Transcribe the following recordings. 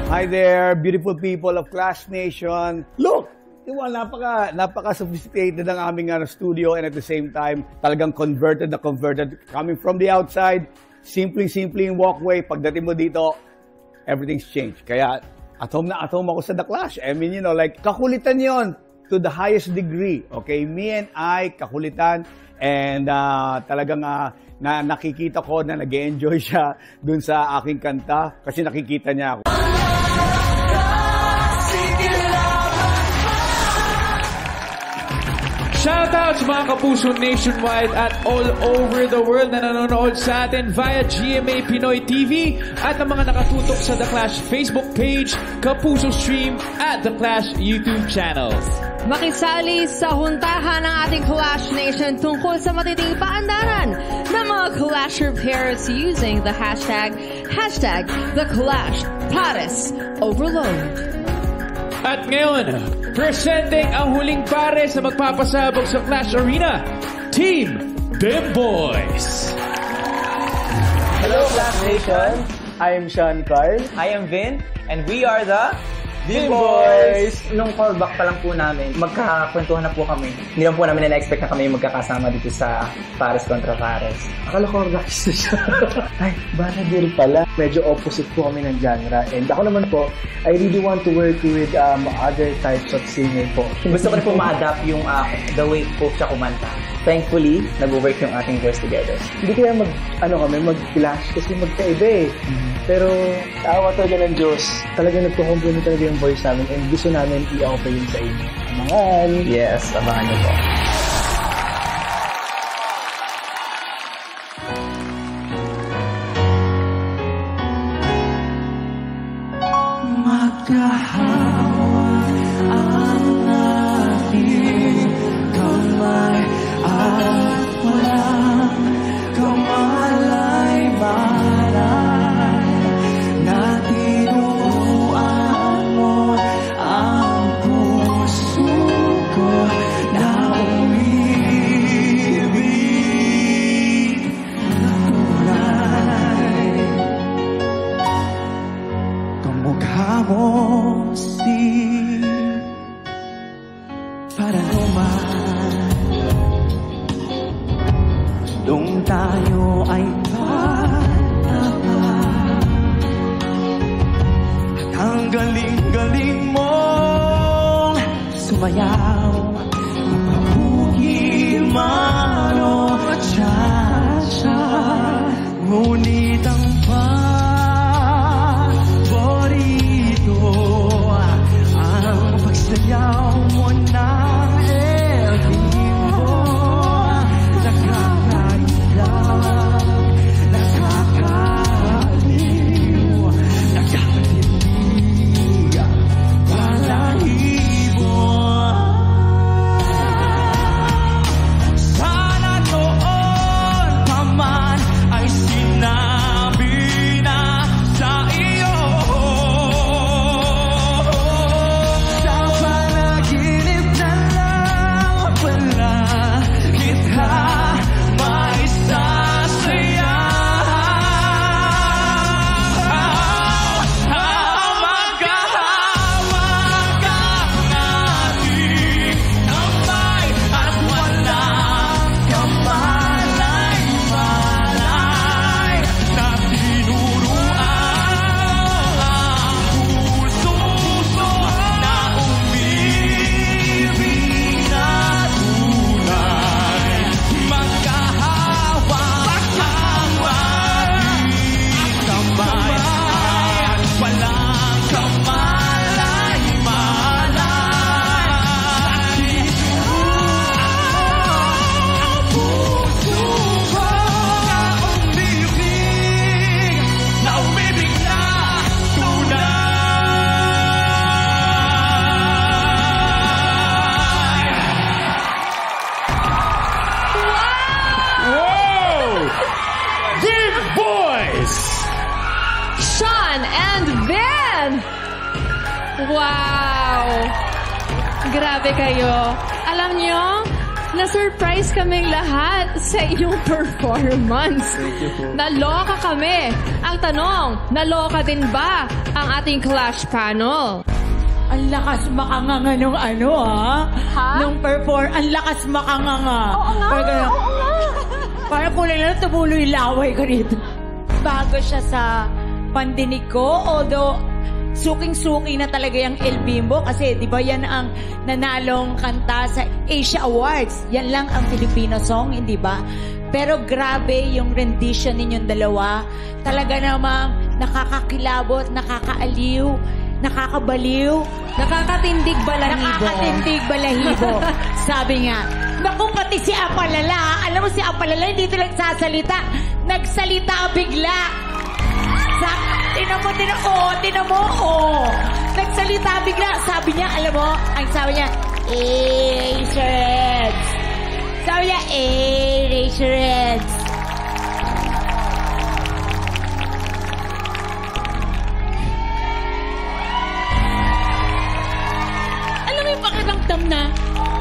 Hi there, beautiful people of Clash Nation. Look! Napaka-sophisticated ng aming studio, and at the same time, talagang converted. Coming from the outside, simpleng-simple yung walkway. Pagdating mo dito, everything's changed. Kaya, at home ako sa The Clash. I mean, you know, like, kakulitan yon to the highest degree. Okay? Me and I, kakulitan. And talagang nakikita ko na nag-enjoy siya dun sa aking kanta kasi nakikita niya ako. Shoutout sa mga kapuso nationwide at all over the world na nanonood sa atin via GMA Pinoy TV at ang mga nakatutok sa The Clash Facebook page, Kapuso Stream at The Clash YouTube channels. Makisali sa huntahan ng ating Clash Nation tungkol sa matiting paandaran ng mga Clasher pairs using the hashtag The Clash Pares Overload. At ngayon, presenting ang huling pares na magpapasabog sa Clash Arena, Team Bim Boys. Hello Clash Nation, I am Sean Carl. I am Vin, and we are the Bim Boys! Nung callback pa lang po namin, magkakwentuhan na po kami. Hindi lang po namin na-expect na kami magkakasama dito sa Pares kontra Pares. Akala ko relax na siya. Ay, Banadir pala. Medyo opposite po kami ng genre. And ako naman po, I really want to work with other types of singer po. Gusto ko na po ma-adapt yung the way po siya kumanta. Thankfully, nag-work yung ating voice together. Hindi kaya mag-clash kasi magkaiba eh. Pero tawa talaga ng Diyos. Talaga nagko-complement talaga yung voice namin and gusto namin i-offer yun sa inyo. Abangan! Yes, abangan niyo po. Magkahawak ang ating kamay at walang kamalay-malay na tinuruan mo ang puso ko na umibig na tunay. Kamukha mo para naman nung tayo ay bata pa at ang galing-galing mong sumayaw mapabugi man o cha-cha ngunit ang paborito ang pagsayaw mo na El Bimbo. Nakakailang, nakakaaliw, nakakatindig, balahibo. Sana noon pa man ay sinabi na sa iyo Wow! Grabe kayo. Alam nyo, Na-surprise kaming lahat sa iyong performance. Thank you po. Naloka kami. Ang tanong, naloka din ba ang ating Clash panel? Ang lakas makanganga nung ano, ha? Nung perform, ang lakas makanganga. Oo nga, Parang, oo nga. parang kulay lang tumulo yung laway ko rito. Bago siya sa pandinig ko, although suking-suki na talaga yung El Bimbo kasi di ba yan ang nanalong kanta sa Asia Awards. Yan lang ang Filipino song, hindi ba? Pero grabe yung rendition ninyong dalawa. Talaga namang nakakakilabot, nakakaaliw, nakakabaliw, Nakakatindig balahibo. nakakatindig balahibo. Sabi nga, naku pati si Apalala, alam mo si Apalala hindi ito nagsasalita, nagsalita bigla. Tinan mo, nagsalita bigla. Sabi niya, alam mo, ang sabi niya, Razorheads. Sabi niya, Razorheads. Alam mo yung pakiramdam na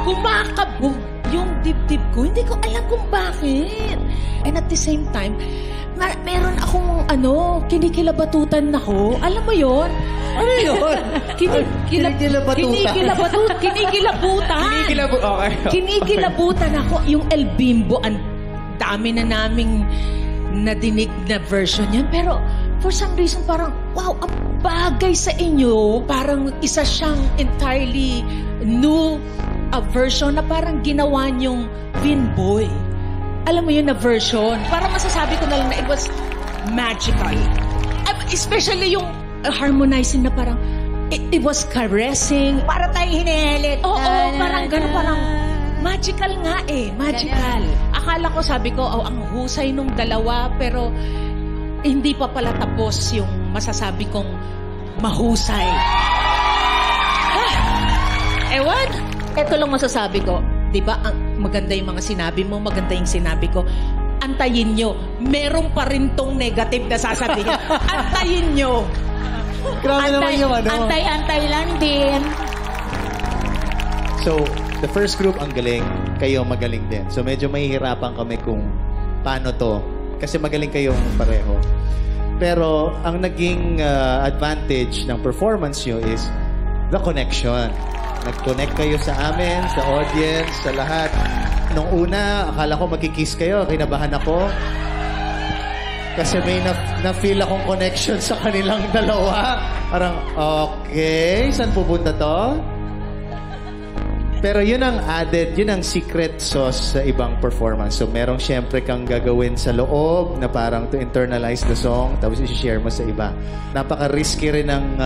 kumakabog yung dibdib ko. Hindi ko alam kung bakit. And at the same time, meron akong kinikilabatutan ako. Alam mo yun? Ano yun? Kinikilabutan. Okay. Kinikilabutan ako. Yung El Bimbo, ang dami na naming nadinig na version yan. Pero for some reason, parang, wow, ang bagay sa inyo. Parang isa siyang entirely new version na parang ginawa niyong Vinboy. Alam mo yun na version. Parang masasabi ko na lang na it was magical. Especially yung harmonizing na parang it was caressing. Para tayong hinihilit. Oo, parang gano'n, parang magical nga eh. Magical. Akala ko, sabi ko, ang husay nung dalawa, pero hindi pa pala tapos yung masasabi kong mahusay. Ewan, eto lang masasabi ko. Diba, maganda yung mga sinabi mo, maganda yung sinabi ko. Antayin nyo. Meron pa rin tong negative na sasabihin. Antayin nyo. Grabe naman yung ano. Antay-antay lang din. So, the first group ang galing, kayo magaling din. So, medyo mahihirapan kami kung paano to. Kasi magaling kayong pareho. Pero, ang naging advantage ng performance nyo is the connection. Nag-connect kayo sa amin, sa audience, sa lahat. Nung una, akala ko magkikiss kayo. Kinabahan ako. Kasi may na-feel akong connection sa kanilang dalawa. Parang, okay, saan pupunta to? Pero yun ang added, yun ang secret sauce sa ibang performance. So, merong syempre kang gagawin sa loob na parang to internalize the song, tapos isi-share mo sa iba. Napaka-risky rin ng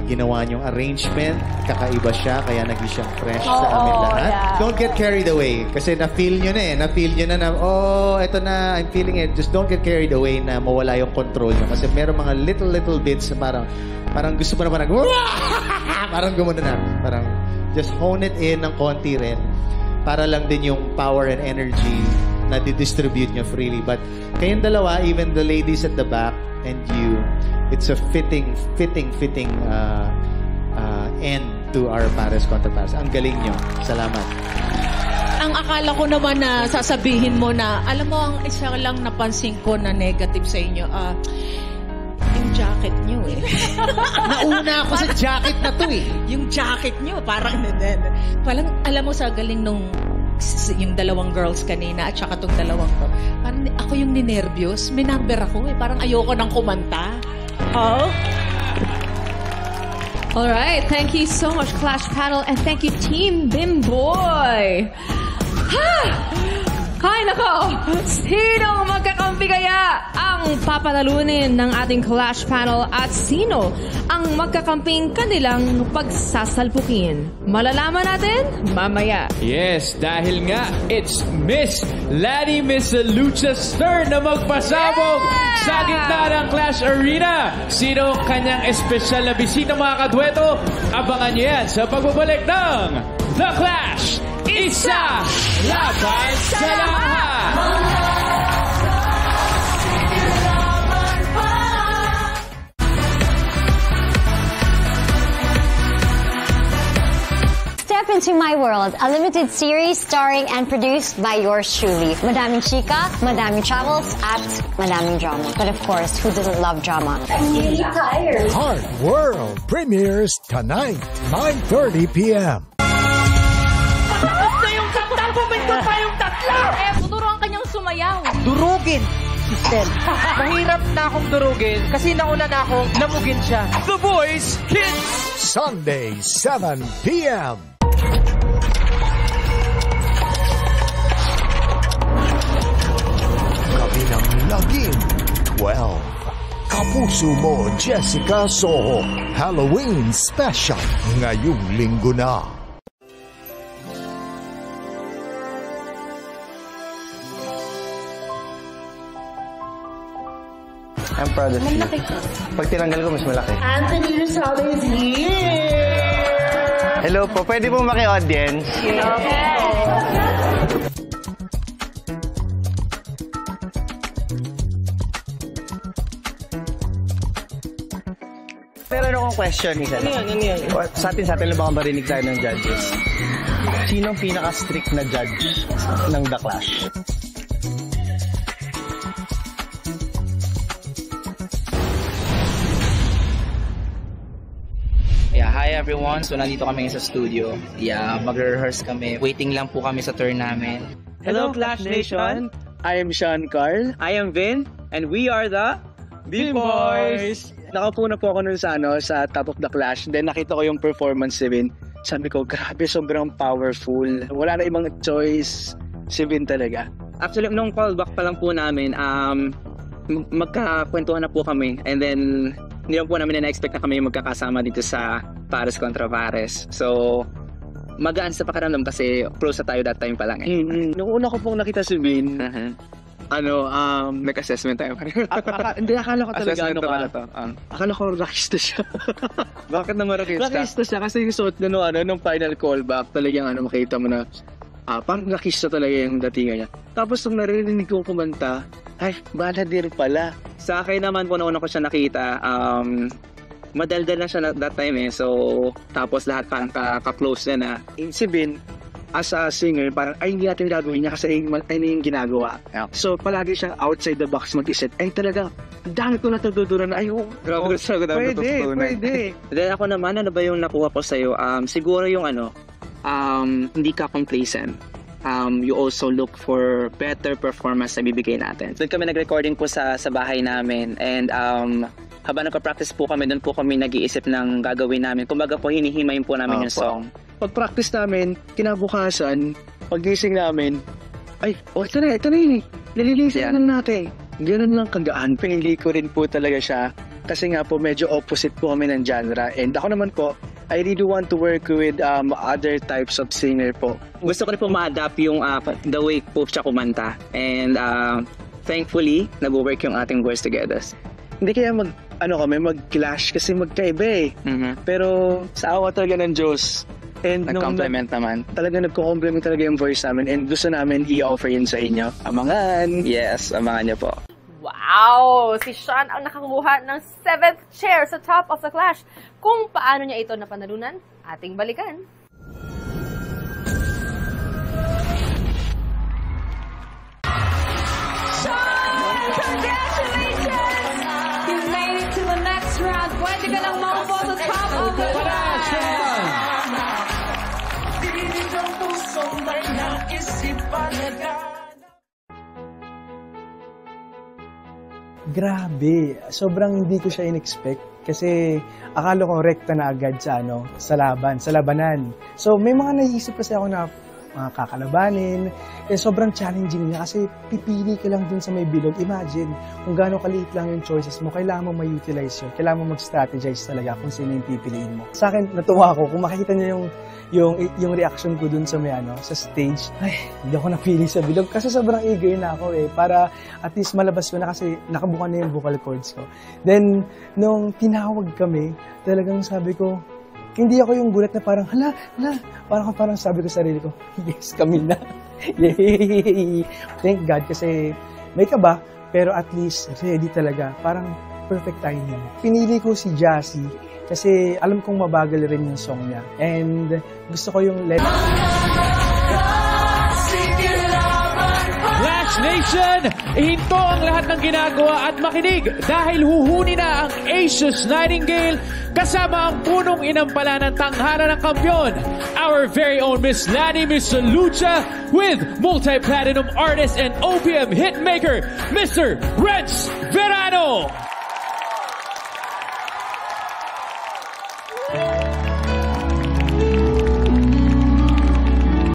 ginawa niyong arrangement. Kakaiba siya, kaya naging siyang fresh sa amin lahat. Yeah. Don't get carried away. Kasi na-feel nyo na eh. Na-feel nyo na eto na, I'm feeling it. Just don't get carried away na mawala yung control nyo. Kasi merong mga little bits na parang gusto mo na parang gumuna na. Parang, just hone it in ng konti rin para lang din yung power and energy na didistribute nyo freely. But kayong dalawa, even the ladies at the back and you, it's a fitting end to our Pares contra Pares. Ang galing nyo. Salamat. Ang akala ko naman na sasabihin mo na, alam mo, ang isa lang napansin ko na negative sa inyo, yung jacket nyo eh. Nauna ako sa jacket na to eh. Yung jacket nyo, parang alam mo sa galing nung yung dalawang girls kanina at saka tong dalawang to. Parang ako yung ninervyos. May number ako eh. Parang ayoko nang kumanta. Oh? Alright, thank you so much, Clash Panel, and thank you, Team Bimboy. Ha! Hay nako! Sino magkakampi kaya ang papanalunin ng ating Clash Panel at sino ang magkakamping kanilang pagsasalpukin? Malalaman natin mamaya. Yes, dahil nga it's Miss Lani Miss Lucha's turn na magpasabog sa gitna ng Clash Arena. Sino ang kanyang espesyal na bisita mga kadweto? Abangan niyo yan sa pagbabalik ng The Clash! Isa laban sa lahat! Into My World, a limited series starring and produced by yours truly. Madaming chika, madaming travels, at madaming drama. But of course, who doesn't love drama? I'm really tired. Heart World premieres tonight, 9:30 p.m. Tapos na yung kanta, pumunta pa yung tatlo! Tuturuan kanyang sumayaw. Durugin! Sister, mahirap na akong durugin kasi nauna na akong namugin siya. The Voice Kids! Sunday, 7 p.m. Gabi ng Lagim, 12. Kapuso Mo, Jessica Soho. Halloween Special ngayong linggo na. I'm proud of you. Pag tinanggal ko, mas malaki. Anthony Rizal is here! Hello po, pwede po maki-audience? Okay. Meron akong question, isa lang. Ano yan? Sa atin lang baka marinig tayo ng judges. Sino ang pinaka-strict na judge ng The Clash? Yeah, hi everyone. So nandito kami sa studio. Yeah, magre-rehearse kami. Waiting lang po kami sa turn namin. Hello, Clash Nation! I am Sean Carl. I am Vin. And we are the Beam Boys! Nakapo na po ako nun sa Top of the Clash. Then nakita ko yung performance si Vin. Sabi ko, grabe, sobrang powerful. Wala na ibang choice. Si Vin talaga. Actually, nung callback pa lang po namin, magkakwentuhan na po kami. And then, hindi lang po namin na-expect na kami magkakasama dito sa Pares contra Pares. So, magaan sa pakiramdam kasi close na tayo that time pa lang. Nung una ko pong nakita si Vin, Nag-assessment tayo. hindi, akala ko talaga Akala ko rockista siya. Bakit naman rockista? Rockista siya kasi yung suot na nung final callback, talagang makita mo na parang rockista talaga yung datingan niya. Tapos nung narinig kong kumanta, ay, baladir pala. Sa akin naman po, nauna ko siya nakita, madaldal na siya that time eh. So, tapos lahat parang ka-close na. Si Vin, as a singer, parang ay hindi natin gagawin niya kasi ay yung ginagawa. Yeah. So, palagi siyang outside the box mag-isip. Ay talaga, dami ko natututunan na, pwede. Then ako naman, ano ba yung nakuha ko sa'yo? Siguro yung hindi ka complacent. You also look for better performance na bibigay natin. Doon kami nag-recording po sa bahay namin and habang nagpa-practice po kami, doon po kami nag-iisip ng gagawin namin. Kumbaga po, hinihimayin po namin yung song. Pag-practice namin, kinabukasan, pag-gising namin, ay, ito na yun eh. Nililisan lang natin. Ganun lang kagaan. Pinili ko rin po talaga siya. Kasi nga po, medyo opposite po kami ng genre. And ako naman po, I really want to work with other types of singer po. Gusto ko rin po ma-adapt yung the way po siya kumanta. And thankfully, nag-work yung ating voice together. Hindi kaya mag-clash kasi magkaiba eh. Pero sa awa talaga ng Diyos, and nag-compliment naman. Talaga nagko-compliment talaga yung voice namin and gusto namin i-offer yun sa inyo. Abangan! Yes, abangan niyo po. Wow! Si Sean ang nakakuha ng 7th chair sa Top of the Clash. Kung paano niya ito napanalunan, ating balikan. Sean! Congratulations! You made it to the next round. Pwede ka lang maupo sa Top of the Clash! Grabe, sobrang hindi ko siya in-expect kasi akala ko rekta na agad sa labanan. So may mga naisip kasi ako na mga kakalabanin, sobrang challenging niya kasi pipili ka lang dun sa may bilog. Imagine, kung gaano kaliit lang yung choices mo, kailangan mo ma-utilize yun. Kailangan mo mag-strategize talaga kung sino yung pipiliin mo. Sa akin, natuwa ako. Kung makikita niya yung reaction ko dun sa sa stage, ay, hindi ako napili sa bilog kasi sobrang eager na ako para at least malabas ko na kasi nakabuka na yung vocal cords ko. Then, nung tinawag kami, talagang sabi ko, hindi ako yung gulat na parang, hala, parang sabi ko sa sarili ko, yes, kami na. Yay! Thank God kasi may kaba, pero at least ready talaga. Parang perfect timing. Pinili ko si Jassy Kasi alam kong mabagal rin yung song niya. And gusto ko yung Clash Nation, ihinto ang lahat ng ginagawa at makinig dahil huhuni na ang Asia's Nightingale kasama ang punong inampala ng tanghala ng kampiyon, our very own Miss Lani Miss Lucha with multi-platinum artist and OPM hitmaker, Mr. Renz Verano.